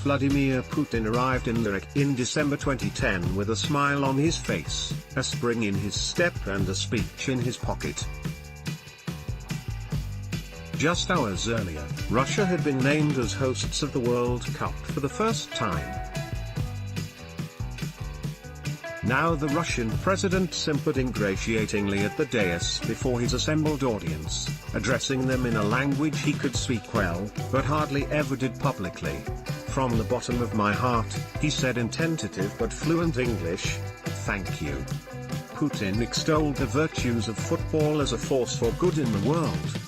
Vladimir Putin arrived in Zurich in December 2010 with a smile on his face, a spring in his step and a speech in his pocket. Just hours earlier, Russia had been named as hosts of the World Cup for the first time. Now the Russian president simpered ingratiatingly at the dais before his assembled audience, addressing them in a language he could speak well, but hardly ever did publicly. "From the bottom of my heart," he said in tentative but fluent English, "thank you." Putin extolled the virtues of football as a force for good in the world.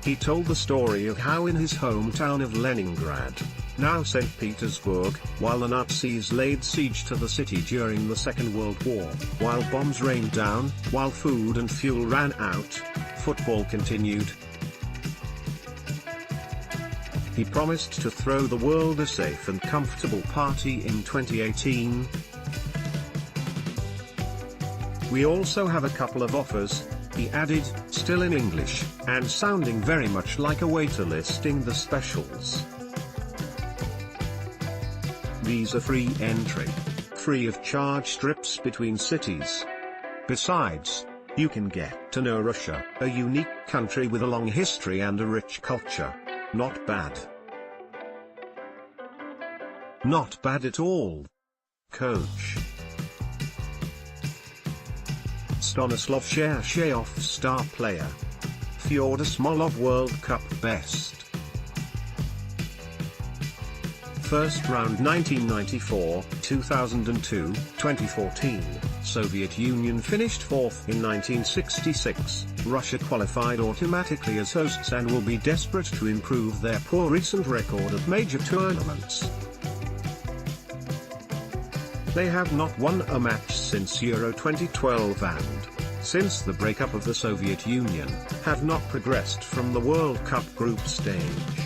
He told the story of how in his hometown of Leningrad, now St. Petersburg, while the Nazis laid siege to the city during the Second World War, while bombs rained down, while food and fuel ran out, football continued. He promised to throw the world a safe and comfortable party in 2018. "We also have a couple of offers," he added, still in English, and sounding very much like a waiter listing the specials. "These are free entry. Free of charge trips between cities. Besides, you can get to know Russia, a unique country with a long history and a rich culture. Not bad. Not bad at all. Coach." Stanislav Cherchev star player. Fyodor Smolov World Cup best. First round 1994, 2002, 2014, Soviet Union finished fourth in 1966, Russia qualified automatically as hosts and will be desperate to improve their poor recent record at major tournaments. They have not won a match since Euro 2012 and, since the breakup of the Soviet Union, have not progressed from the World Cup group stage.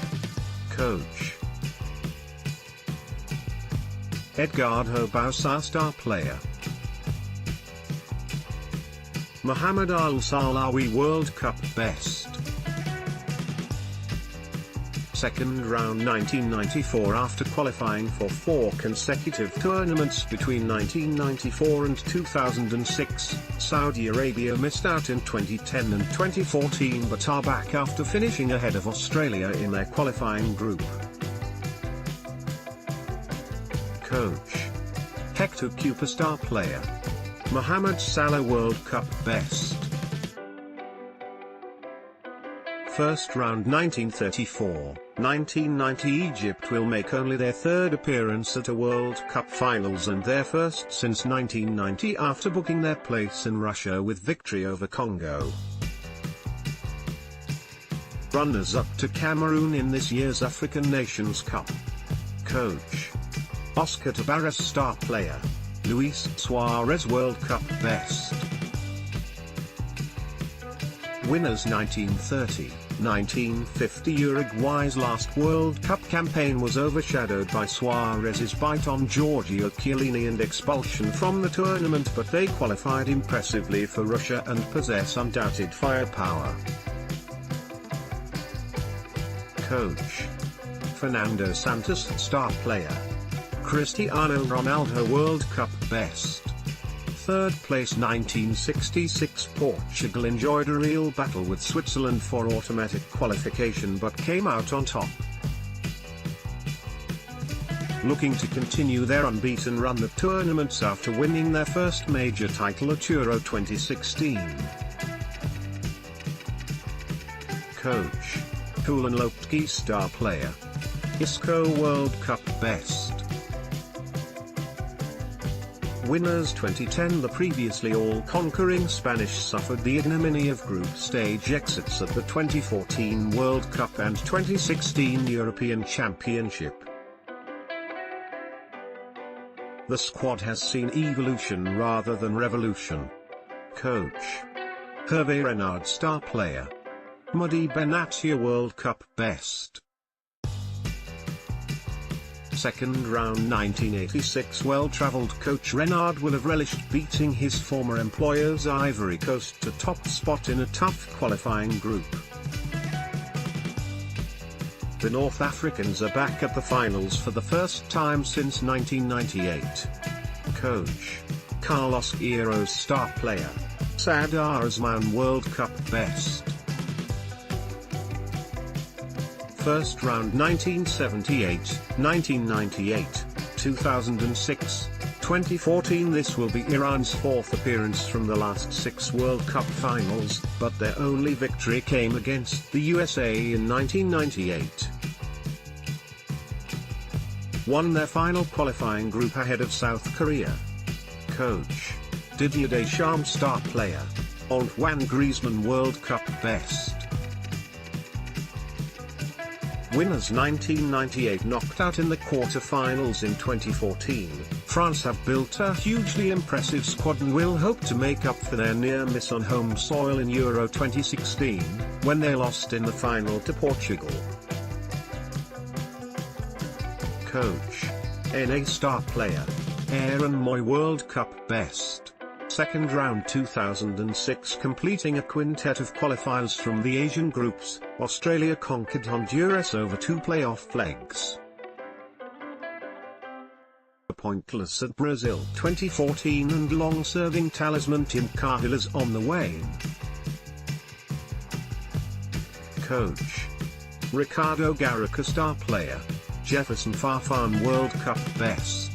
Coach Edgardo Bausa star player. Mohamed Al-Salawi World Cup best. Second round 1994. After qualifying for 4 consecutive tournaments between 1994 and 2006, Saudi Arabia missed out in 2010 and 2014 but are back after finishing ahead of Australia in their qualifying group. Coach Hector Cooper star player. Mohamed Salah World Cup best. First round 1934, 1990. Egypt will make only their third appearance at a World Cup finals and their first since 1990 after booking their place in Russia with victory over Congo. Runners-up to Cameroon in this year's African Nations Cup. Coach Oscar Tabarez star player. Luis Suarez World Cup best. Winners 1930, 1950. Uruguay's last World Cup campaign was overshadowed by Suarez's bite on Giorgio Chiellini and expulsion from the tournament, but they qualified impressively for Russia and possess undoubted firepower. Coach Fernando Santos star player. Cristiano Ronaldo World Cup best. Third place 1966. Portugal enjoyed a real battle with Switzerland for automatic qualification but came out on top. Looking to continue their unbeaten run at tournaments after winning their first major title at Euro 2016. Coach Kulan Lopetski star player. Isco World Cup best. Winners 2010. The previously all-conquering Spanish suffered the ignominy of group stage exits at the 2014 World Cup and 2016 European Championship. The squad has seen evolution rather than revolution. Coach Hervé Renard star player. Mudi Benatia World Cup best. Second round 1986. Well-travelled coach Renard will have relished beating his former employers Ivory Coast to top spot in a tough qualifying group. The North Africans are back at the finals for the first time since 1998. Coach: Carlos Queiroz. Star player: Sadar Azmoun. World Cup best. First round: 1978, 1998, 2006, 2014. This will be Iran's fourth appearance from the last 6 World Cup finals, but their only victory came against the USA in 1998. Won their final qualifying group ahead of South Korea. Coach: Didier Deschamps. Star player: Antoine Griezmann. World Cup best. Winners: 1998 knocked out in the quarter-finals. In 2014, France have built a hugely impressive squad and will hope to make up for their near miss on home soil in Euro 2016, when they lost in the final to Portugal. Coach: NA. Star player: Aaron Moy. World Cup best. Second round: 2006. Completing a quintet of qualifiers from the Asian groups, Australia conquered Honduras over 2 playoff legs. Pointless at Brazil 2014 and long-serving talisman Tim Cahill is on the wane. Coach: Ricardo Gareca. Star player: Jefferson Farfan. World Cup best.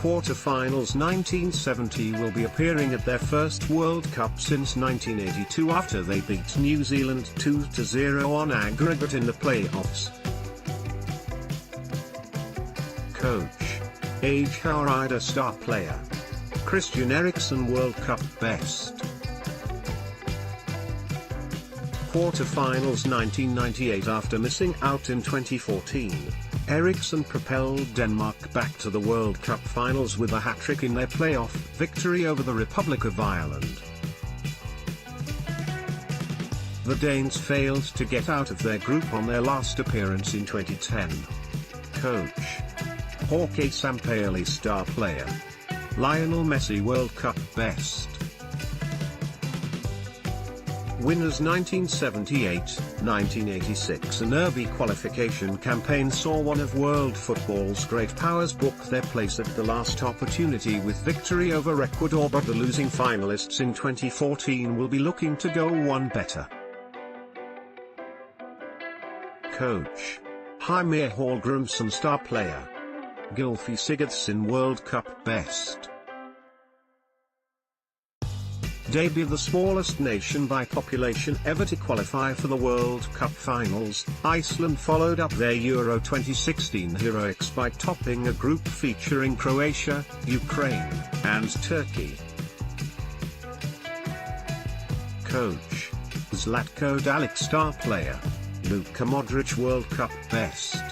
Quarter-finals: 1970 will be appearing at their first World Cup since 1982 after they beat New Zealand 2-0 on aggregate in the playoffs. Coach: Ajay Ryder. Star player: Christian Eriksen. World Cup best. Quarter-finals: 1998. After missing out in 2014, Eriksen propelled Denmark back to the World Cup finals with a hat-trick in their playoff victory over the Republic of Ireland. The Danes failed to get out of their group on their last appearance in 2010. Coach: Jorge Sampaoli. Star player: Lionel Messi. World Cup best. Winners: 1978, 1986. An early qualification campaign saw one of world football's great powers book their place at the last opportunity with victory over Ecuador, but the losing finalists in 2014 will be looking to go one better. Coach: Jaime Hallgrimsson. Star player: Gylfi Sigurðsson. World Cup best. Debut: the smallest nation by population ever to qualify for the World Cup finals, Iceland followed up their Euro 2016 heroics by topping a group featuring Croatia, Ukraine, and Turkey. Coach: Zlatko Dalic. Star player: Luka Modric. World Cup best.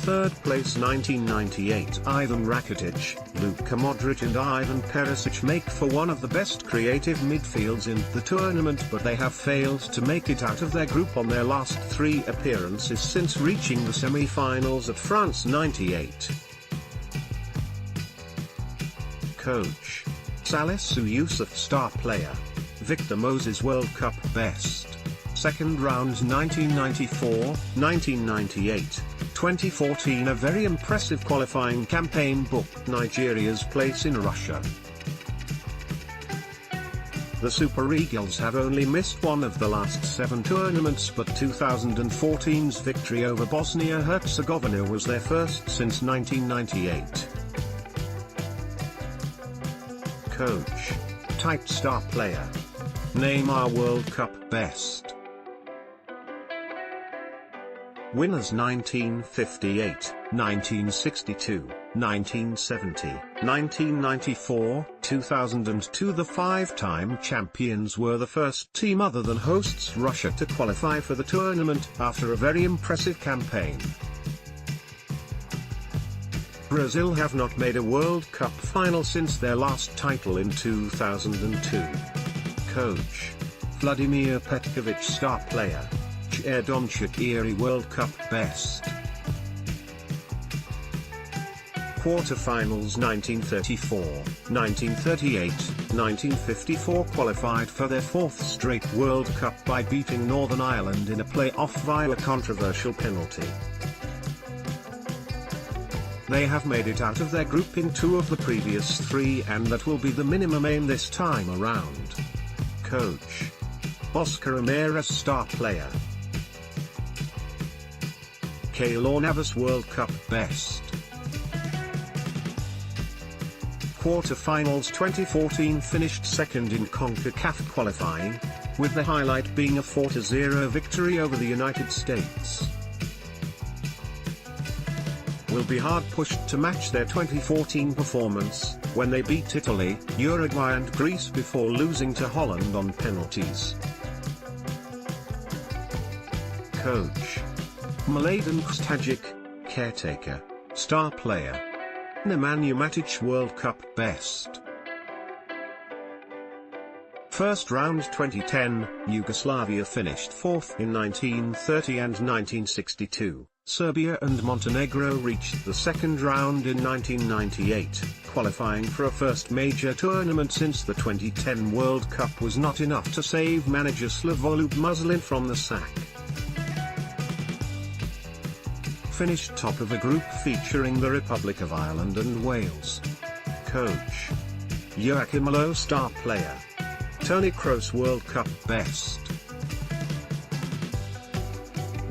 Third place: 1998. Ivan Rakitic, Luka Modric and Ivan Perisic make for one of the best creative midfields in the tournament, but they have failed to make it out of their group on their last 3 appearances since reaching the semi-finals at France 98. Coach: Salisu Yusuf. Star player: Victor Moses. World Cup best. Second round: 1994, 1998, 2014. A very impressive qualifying campaign booked Nigeria's place in Russia. The Super Eagles have only missed one of the last 7 tournaments, but 2014's victory over Bosnia-Herzegovina was their first since 1998. Coach: Type. Star player: Neymar. World Cup best. Winners: 1958, 1962, 1970, 1994, 2002. The 5-time champions were the first team other than hosts Russia to qualify for the tournament after a very impressive campaign. Brazil have not made a World Cup final since their last title in 2002. Coach: Vladimir Petkovic. Star player: Xherdan Shaqiri. World Cup best. Quarterfinals 1934, 1938, 1954 qualified for their fourth straight World Cup by beating Northern Ireland in a play-off via a controversial penalty. They have made it out of their group in 2 of the previous 3, and that will be the minimum aim this time around. Coach: Oscar Ramirez. Star player: Keylor Navas. World Cup best. Quarterfinals 2014 finished second in CONCACAF qualifying, with the highlight being a 4-0 victory over the United States. Will be hard pushed to match their 2014 performance, when they beat Italy, Uruguay and Greece before losing to Holland on penalties. Coach: Mladen Krstajic. Caretaker: Star player: Nemanja Matic. World Cup best. First round 2010, Yugoslavia finished 4th in 1930 and 1962. Serbia and Montenegro reached the second round in 1998, qualifying for a first major tournament since the 2010 World Cup was not enough to save manager Slavoljub Muslin from the sack. Finished top of a group featuring the Republic of Ireland and Wales. Coach: Joachim Löw. Star player: Toni Kroos. World Cup best.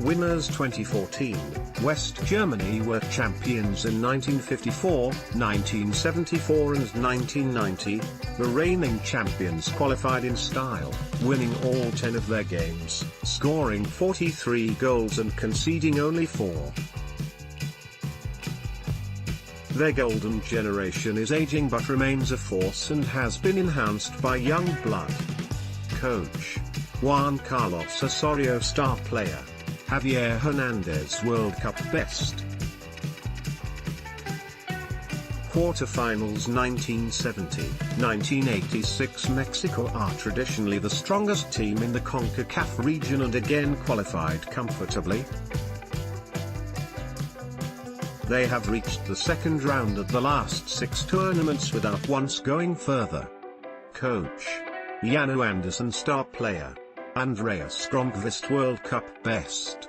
Winners 2014, West Germany were champions in 1954, 1974 and 1990, the reigning champions qualified in style, winning all 10 of their games, scoring 43 goals and conceding only 4. Their golden generation is aging but remains a force and has been enhanced by young blood. Coach: Juan Carlos Osorio. Star player: Javier Hernandez. World Cup best. Quarterfinals 1970, 1986 Mexico are traditionally the strongest team in the CONCACAF region and again qualified comfortably. They have reached the second round of the last 6 tournaments without once going further. Coach: Janu Andersson. Star player: Andreas Gronqvist. World Cup best.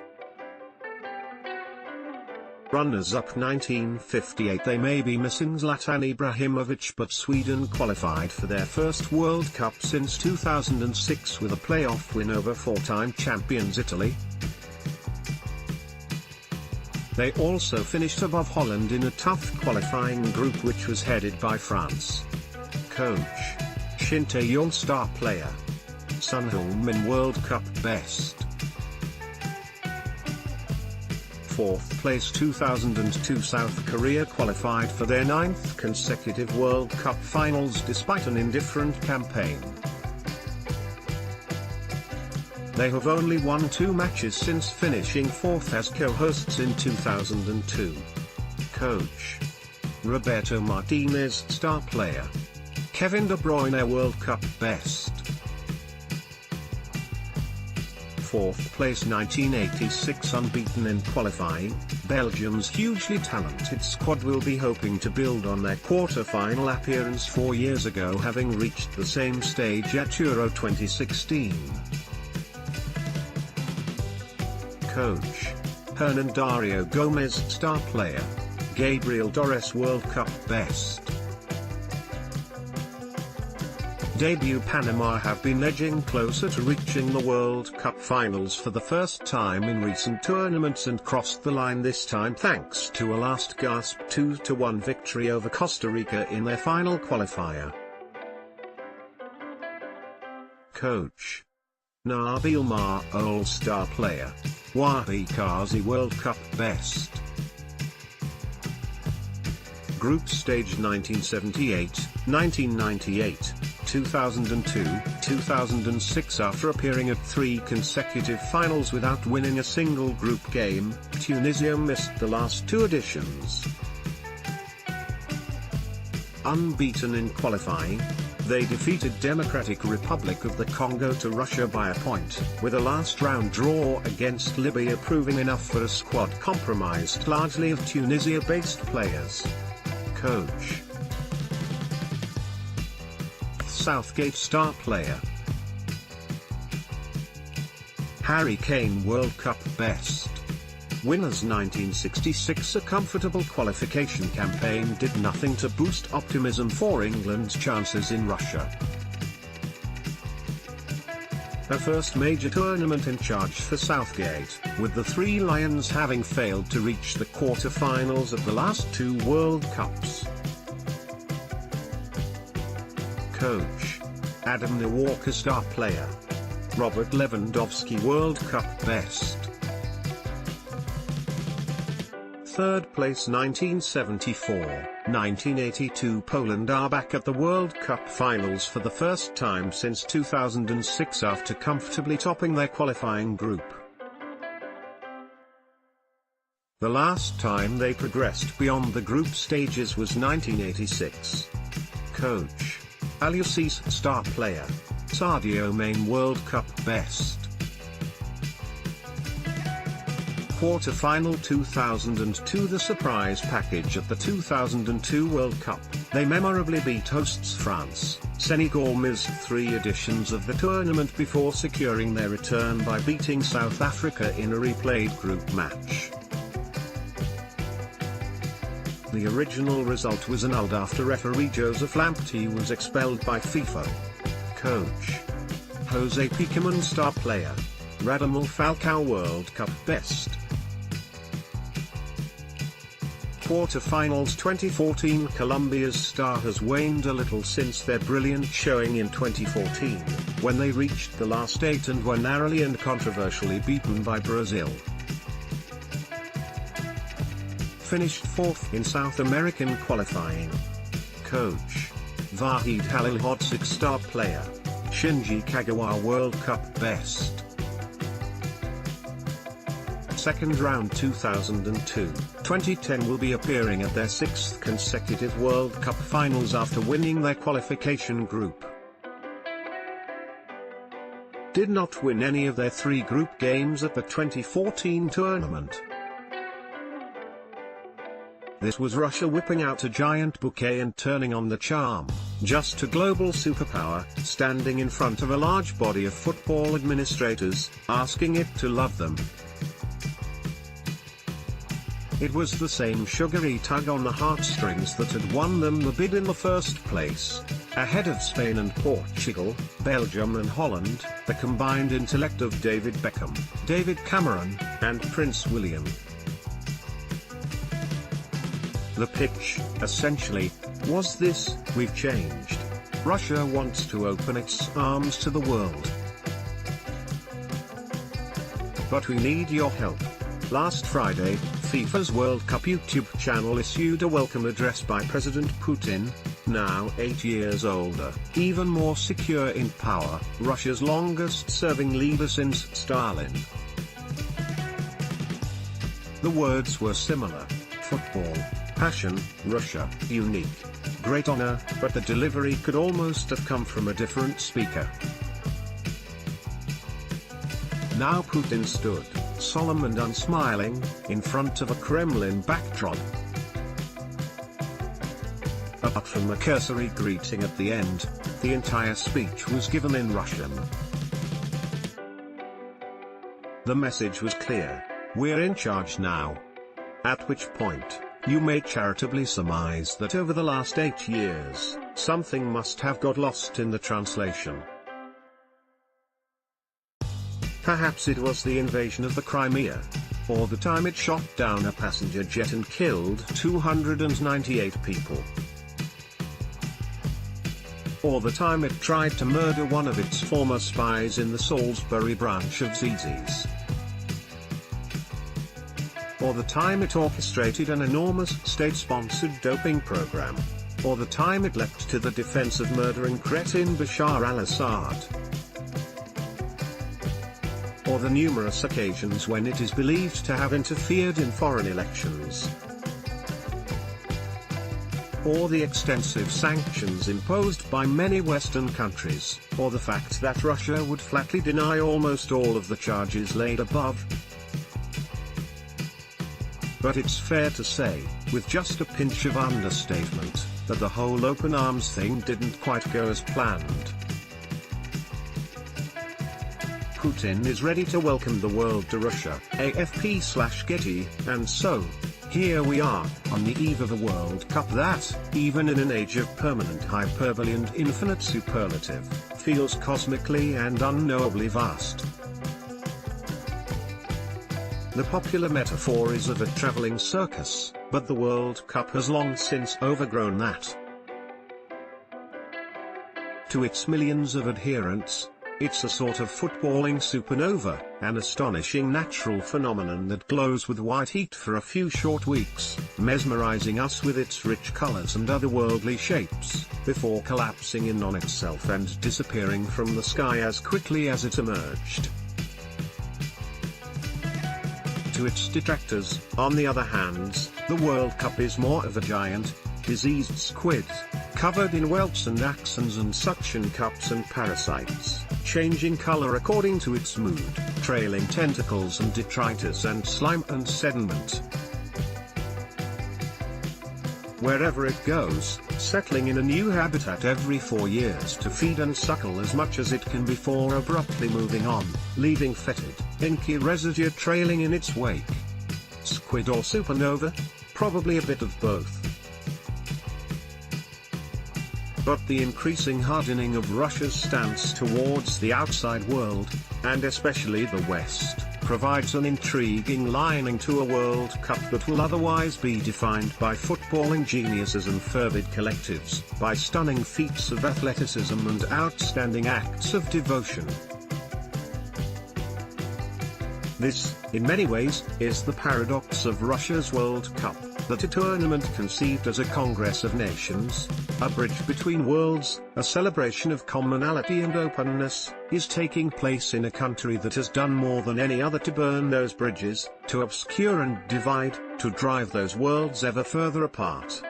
Runners-up 1958. They may be missing Zlatan Ibrahimovic, but Sweden qualified for their first World Cup since 2006 with a playoff win over 4-time champions Italy. They also finished above Holland in a tough qualifying group which was headed by France. Coach: Shin Tae-yong. Star player: Son Heung-min. World Cup best. 4th place 2002 South Korea qualified for their 9th consecutive World Cup finals despite an indifferent campaign. They have only won 2 matches since finishing 4th as co-hosts in 2002. Coach: Roberto Martinez. Star player: Kevin De Bruyne. World Cup best. 4th place 1986 unbeaten in qualifying, Belgium's hugely talented squad will be hoping to build on their quarter-final appearance 4 years ago, having reached the same stage at Euro 2016. Coach: Hernan Dario Gomez. Star player: Gabriel Torres. World Cup best. Debut Panama have been edging closer to reaching the World Cup finals for the first time in recent tournaments and crossed the line this time thanks to a last-gasp 2-1 victory over Costa Rica in their final qualifier. Coach: Nabil Maoul. Star player: Wahbi Kazi. World Cup best. Group stage 1978, 1998, 2002, 2006. After appearing at 3 consecutive finals without winning a single group game, Tunisia missed the last 2 editions. Unbeaten in qualifying, they defeated Democratic Republic of the Congo to Russia by a point, with a last-round draw against Libya proving enough for a squad comprised largely of Tunisia-based players. Coach. Southgate star player. Harry Kane World Cup best. Winners 1966. A comfortable qualification campaign did nothing to boost optimism for England's chances in Russia. A first major tournament in charge for Southgate, with the Three Lions having failed to reach the quarter-finals of the last two World Cups. Coach. Adam Walker star player. Robert Lewandowski World Cup best. Third place 1974-1982 Poland are back at the World Cup finals for the first time since 2006 after comfortably topping their qualifying group. The last time they progressed beyond the group stages was 1986. Coach. Alucis star player. Sadio Mane World Cup best. Quarter-final 2002. The surprise package at the 2002 World Cup, they memorably beat hosts France, Senegal missed 3 editions of the tournament before securing their return by beating South Africa in a replayed group match. The original result was annulled after referee Joseph Lamptey was expelled by FIFA. Coach. Jose Pekerman star player. Radamel Falcao World Cup best. Quarter-finals 2014. Colombia's star has waned a little since their brilliant showing in 2014, when they reached the last 8 and were narrowly and controversially beaten by Brazil. Finished 4th in South American qualifying. Coach. Vahid Halilhodžić star player. Shinji Kagawa World Cup best. Second round 2002, 2010 will be appearing at their 6th consecutive World Cup finals after winning their qualification group. Did not win any of their 3 group games at the 2014 tournament. This was Russia whipping out a giant bouquet and turning on the charm, just a global superpower, standing in front of a large body of football administrators, asking it to love them. It was the same sugary tug on the heartstrings that had won them the bid in the first place, ahead of Spain and Portugal, Belgium and Holland, the combined intellect of David Beckham, David Cameron, and Prince William. The pitch, essentially, was this: we've changed. Russia wants to open its arms to the world. But we need your help. Last Friday, FIFA's World Cup YouTube channel issued a welcome address by President Putin, now 8 years older, even more secure in power, Russia's longest-serving leader since Stalin. The words were similar: football, passion, Russia, unique, great honor, but the delivery could almost have come from a different speaker. Now Putin stood, solemn and unsmiling, in front of a Kremlin backdrop. Apart from a cursory greeting at the end, the entire speech was given in Russian. The message was clear: we're in charge now. At which point, you may charitably surmise that over the last 8 years, something must have got lost in the translation. Perhaps it was the invasion of the Crimea, or the time it shot down a passenger jet and killed 298 people, or the time it tried to murder one of its former spies in the Salisbury branch of ISIS, or the time it orchestrated an enormous state-sponsored doping program, or the time it leapt to the defense of murdering cretin Bashar al-Assad, or the numerous occasions when it is believed to have interfered in foreign elections, or the extensive sanctions imposed by many Western countries, or the fact that Russia would flatly deny almost all of the charges laid above. but it's fair to say, with just a pinch of understatement, that the whole open arms thing didn't quite go as planned. Putin is ready to welcome the world to Russia, AFP/Getty, and so, here we are, on the eve of a World Cup that, even in an age of permanent hyperbole and infinite superlative, feels cosmically and unknowably vast. The popular metaphor is of a traveling circus, but the World Cup has long since overgrown that. To its millions of adherents, it's a sort of footballing supernova, an astonishing natural phenomenon that glows with white heat for a few short weeks, mesmerizing us with its rich colors and otherworldly shapes, before collapsing in on itself and disappearing from the sky as quickly as it emerged. To its detractors, on the other hand, the World Cup is more of a giant, diseased squid, covered in whelps and axons and suction cups and parasites, changing color according to its mood, trailing tentacles and detritus and slime and sediment. Wherever it goes, settling in a new habitat every 4 years to feed and suckle as much as it can before abruptly moving on, leaving fetid, inky residue trailing in its wake. Squid or supernova? Probably a bit of both. But the increasing hardening of Russia's stance towards the outside world, and especially the West, provides an intriguing lining to a World Cup that will otherwise be defined by footballing geniuses and fervid collectives, by stunning feats of athleticism and outstanding acts of devotion. This, in many ways, is the paradox of Russia's World Cup, that a tournament conceived as a congress of nations, a bridge between worlds, a celebration of commonality and openness, is taking place in a country that has done more than any other to burn those bridges, to obscure and divide, to drive those worlds ever further apart.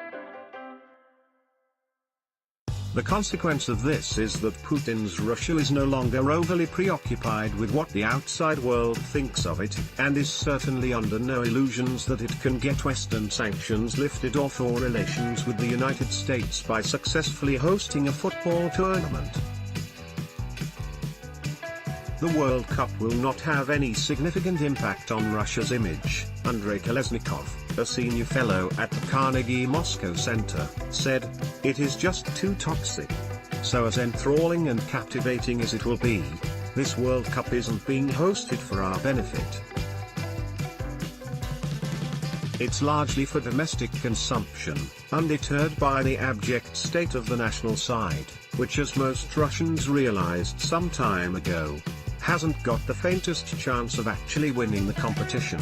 The consequence of this is that Putin's Russia is no longer overly preoccupied with what the outside world thinks of it, and is certainly under no illusions that it can get Western sanctions lifted or thaw relations with the United States by successfully hosting a football tournament. The World Cup will not have any significant impact on Russia's image, Andrei Kolesnikov, a senior fellow at the Carnegie Moscow Center, said. It is just too toxic. So as enthralling and captivating as it will be, this World Cup isn't being hosted for our benefit. It's largely for domestic consumption, undeterred by the abject state of the national side, which, as most Russians realized some time ago, hasn't got the faintest chance of actually winning the competition.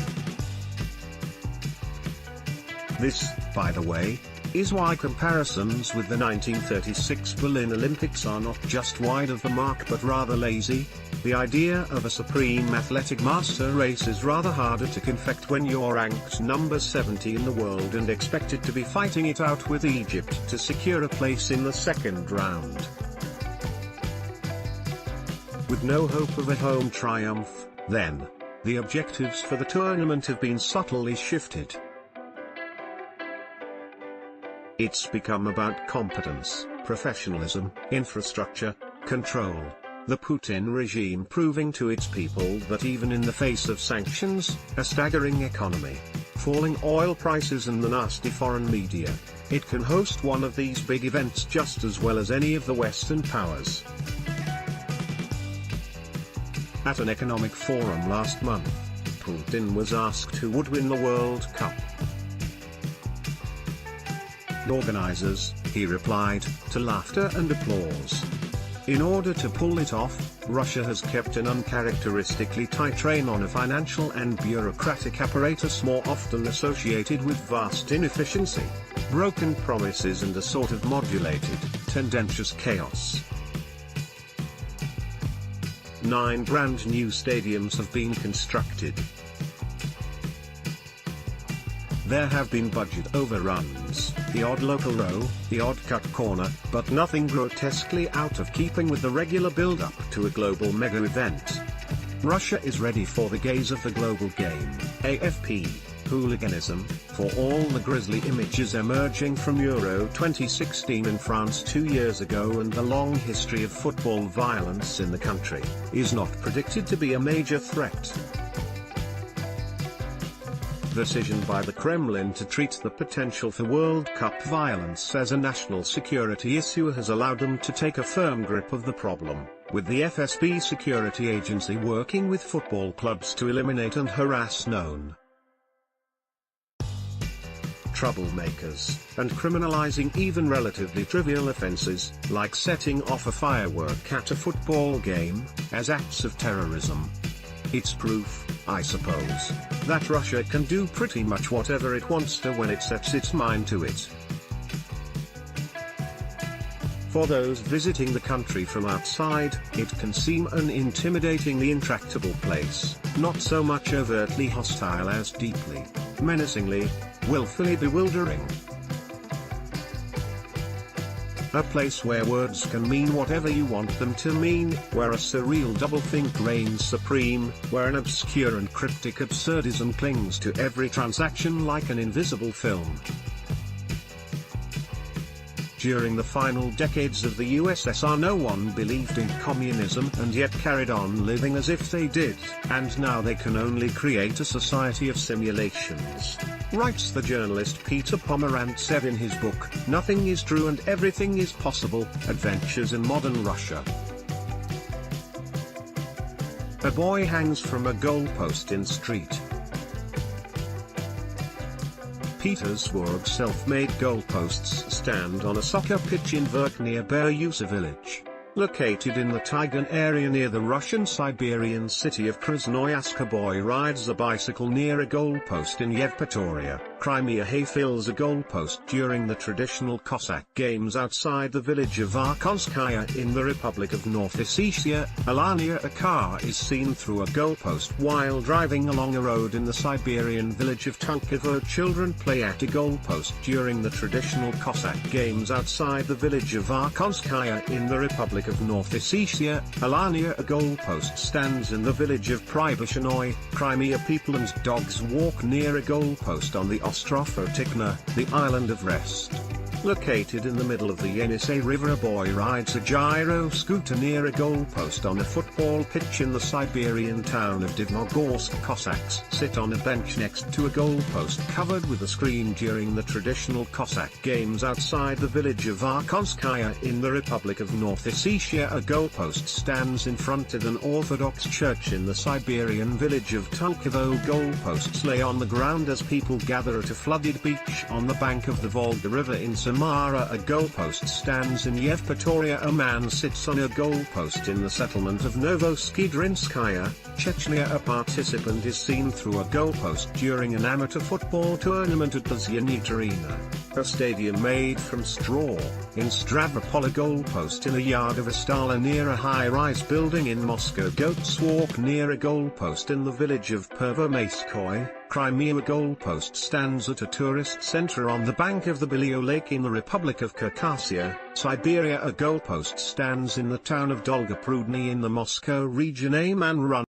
This, by the way, is why comparisons with the 1936 Berlin Olympics are not just wide of the mark but rather lazy. The idea of a supreme athletic master race is rather harder to confect when you're ranked number 70 in the world and expected to be fighting it out with Egypt to secure a place in the second round. With no hope of a home triumph, then, the objectives for the tournament have been subtly shifted. It's become about competence, professionalism, infrastructure, control. The Putin regime proving to its people that even in the face of sanctions, a staggering economy, falling oil prices and the nasty foreign media, it can host one of these big events just as well as any of the Western powers. At an economic forum last month, Putin was asked who would win the World Cup. Organizers, he replied, to laughter and applause. In order to pull it off, Russia has kept an uncharacteristically tight rein on a financial and bureaucratic apparatus more often associated with vast inefficiency, broken promises and a sort of modulated, tendentious chaos. 9 brand new stadiums have been constructed. There have been budget overruns, the odd local row, the odd cut corner, but nothing grotesquely out of keeping with the regular build-up to a global mega-event. Russia is ready for the gaze of the global game, AFP. hooliganism, for all the grisly images emerging from Euro 2016 in France 2 years ago and the long history of football violence in the country, is not predicted to be a major threat. The decision by the Kremlin to treat the potential for World Cup violence as a national security issue has allowed them to take a firm grip of the problem, with the FSB security agency working with football clubs to eliminate and harass known troublemakers, and criminalizing even relatively trivial offenses, like setting off a firework at a football game, as acts of terrorism. It's proof, I suppose, that Russia can do pretty much whatever it wants to when it sets its mind to it. For those visiting the country from outside, it can seem an intimidatingly intractable place, not so much overtly hostile as deeply, menacingly, willfully bewildering. A place where words can mean whatever you want them to mean, where a surreal doublethink reigns supreme, where an obscure and cryptic absurdism clings to every transaction like an invisible film. During the final decades of the USSR, no one believed in communism and yet carried on living as if they did, and now they can only create a society of simulations, writes the journalist Peter Pomerantsev in his book, Nothing is True and Everything is Possible, Adventures in Modern Russia. A boy hangs from a goalpost in street. Petersburg's self-made goalposts stand on a soccer pitch in Verkhnya Beryusa village, located in the Taigun area near the Russian-Siberian city of Krasnoyarsk. A boy rides a bicycle near a goalpost in Yevpatoria, Crimea. He fills a goalpost during the traditional Cossack games outside the village of Arkonskaya in the Republic of North Ossetia. Alania. A car is seen through a goalpost while driving along a road in the Siberian village of Tunkovo. Children play at a goalpost during the traditional Cossack games outside the village of Arkonskaya in the Republic of North Ossetia. Alania. A goalpost stands in the village of Pribyshanoi, Crimea. People and dogs walk near a goalpost on the Ostrov Otikna, the island of rest. Located in the middle of the Yenisei River, a boy rides a gyro scooter near a goalpost on a football pitch in the Siberian town of Divnogorsk. Cossacks sit on a bench next to a goalpost covered with a screen during the traditional Cossack games outside the village of Arkonskaya in the Republic of North Ossetia. A goalpost stands in front of an Orthodox church in the Siberian village of Tunkovo. Goalposts lay on the ground as people gather at a flooded beach on the bank of the Volga River in Samara. A goalpost stands in Yevpatoria. A man sits on a goalpost in the settlement of Novoskidrinskaya, Chechnya. A participant is seen through a goalpost during an amateur football tournament at the Zenit Arena, a stadium made from straw, in Stavropol. A goalpost in a yard of a stala near a high-rise building in Moscow. Goats walk near a goalpost in the village of Pervomaiskoy, Crimea. A goalpost stands at a tourist center on the bank of the Belyo Lake in the Republic of Khakassia, Siberia. A goalpost stands in the town of Dolgoprudny in the Moscow region. A man runs